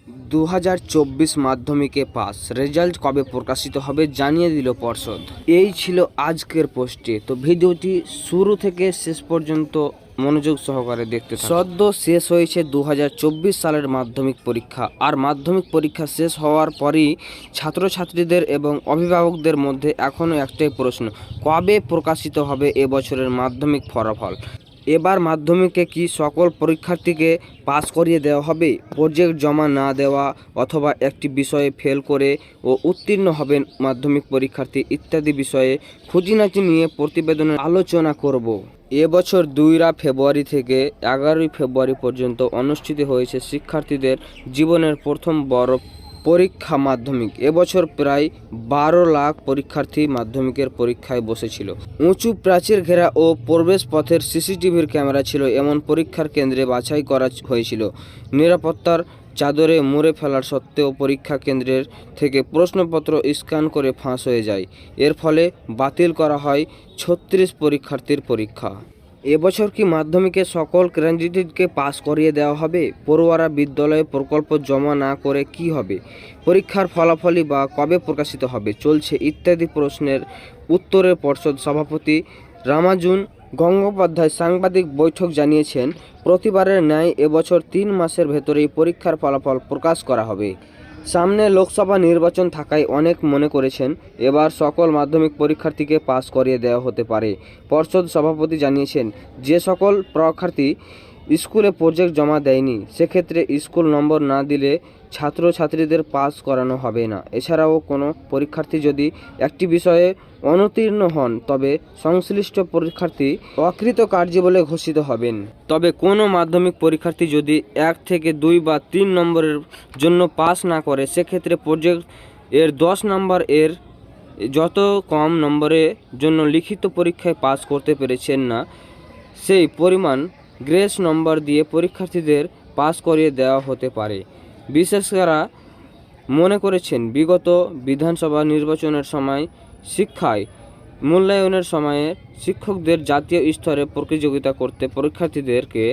2024 মাধ্যমিকে pass result কবে প্রকাশিত হবে জানিয়ে দিল পর্ষদ। এই ছিল আজকের পোস্টে। তো ভিডিওটি শুরু থেকে শেষ পর্যন্ত মনোযোগ সহকারে দেখতে থাকুন। সদ্য শেষ হয়েছে 2024 সালের মাধ্যমিক পরীক্ষা। আর মাধ্যমিক পরীক্ষা শেষ হওয়ার পরই ছাত্রছাত্রীদের এবং অভিভাবকদের মধ্যে এখনও একটাই প্রশ্ন, কবে প্রকাশিত হবে এবছরের মাধ্যমিক ফলাফল। এবার মাধ্যমিকে কি সকল পরীক্ষার্থীকে পাস করিয়ে দেওয়া হবে? প্রজেক্ট জমা না দেওয়া অথবা একটি বিষয়ে ফেল করে ও উত্তীর্ণ হবেন মাধ্যমিক পরীক্ষার্থী ইত্যাদি বিষয়ে খুঁটিনাটি নিয়ে প্রতিবেদনে আলোচনা করব। এবছর 2 ফেব্রুয়ারি থেকে 11 ফেব্রুয়ারি পর্যন্ত অনুষ্ঠিত হয়েছে শিক্ষার্থীদের জীবনের প্রথম বড় পরীক্ষা মাধ্যমিক। এবছর প্রায় 12 লাখ পরীক্ষার্থী মাধ্যমিকের পরীক্ষায় বসেছিল। উঁচু প্রাচীর ঘেরা ও প্রবেশ পথের সিসিটিভির ক্যামেরা ছিল এমন পরীক্ষার কেন্দ্রে বাছাই করা হয়েছিল। নিরাপত্তার চাদরে মুড়ে ফেলার সত্ত্বেও পরীক্ষা কেন্দ্রের থেকে প্রশ্নপত্র স্ক্যান করে ফাঁস হয়ে যায়। এর ফলে বাতিল করা হয় 36 পরীক্ষার্থীর পরীক্ষা। এবছর কি মাধ্যমিকে সকল ক্যান্ডিডেটকে পাস করিয়ে দেওয়া হবে? পড়ুয়ারা বিদ্যালয়ে প্রকল্প জমা না করে কি হবে? পরীক্ষার ফলাফলই বা কবে প্রকাশিত হবে চলছে ইত্যাদি প্রশ্নের উত্তরে পর্ষদ সভাপতি রামানুজন গঙ্গোপাধ্যায় সাংবাদিক বৈঠক জানিয়েছেন, প্রতিবারের ন্যায় এবছর 3 মাসের ভেতরেই পরীক্ষার ফলাফল প্রকাশ করা হবে। সামনে লোকসভা নির্বাচন থাকায় অনেক মনে করেছেন এবার সকল মাধ্যমিক পরীক্ষার্থীকে পাস করিয়ে দেওয়া হতে পারে। পর্ষদ সভাপতি জানিয়েছেন, যে সকল পরীক্ষার্থী স্কুলে প্রজেক্ট জমা দেয়নি সেক্ষেত্রে স্কুল নম্বর না দিলে ছাত্রছাত্রীদের পাস করানো হবে না। এছাড়াও কোনো পরীক্ষার্থী যদি একটি বিষয়ে অনুত্তীর্ণ হন তবে সংশ্লিষ্ট পরীক্ষার্থী অকৃতকার্য বলে ঘোষিত হবেন। তবে কোনো মাধ্যমিক পরীক্ষার্থী যদি 1 থেকে 2 বা 3 নম্বরের জন্য পাস না করে সেক্ষেত্রে প্রজেক্ট এর 10 নম্বর এর যত কম নম্বরের জন্য লিখিত পরীক্ষায় পাস করতে পেরেছেন না সেই পরিমাণ গ্রেস নম্বর দিয়ে পরীক্ষার্থীদের পাস করিয়ে দেওয়া হতে পারে। বিশেষজ্ঞরা মনে করেছেন বিগত বিধানসভা নির্বাচনের সময় শিক্ষায় মূল্যায়নের সময়ে শিক্ষকদের জাতীয় স্তরে প্রতিযোগিতা করতে পরীক্ষার্থীদেরকে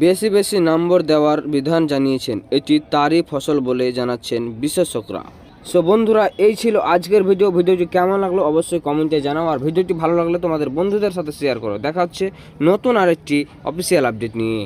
বেশি বেশি নম্বর দেওয়ার বিধান জানিয়েছেন। এটি তারই ফসল বলে জানাচ্ছেন বিশেষজ্ঞরা। সো বন্ধুরা, এই ছিল আজকের ভিডিওটি কেমন লাগলো অবশ্যই কমেন্টে জানাও। আর ভিডিওটি ভালো লাগলে তোমাদের বন্ধুদের সাথে শেয়ার করো। দেখা হচ্ছে নতুন আরেকটি অফিসিয়াল আপডেট নিয়ে।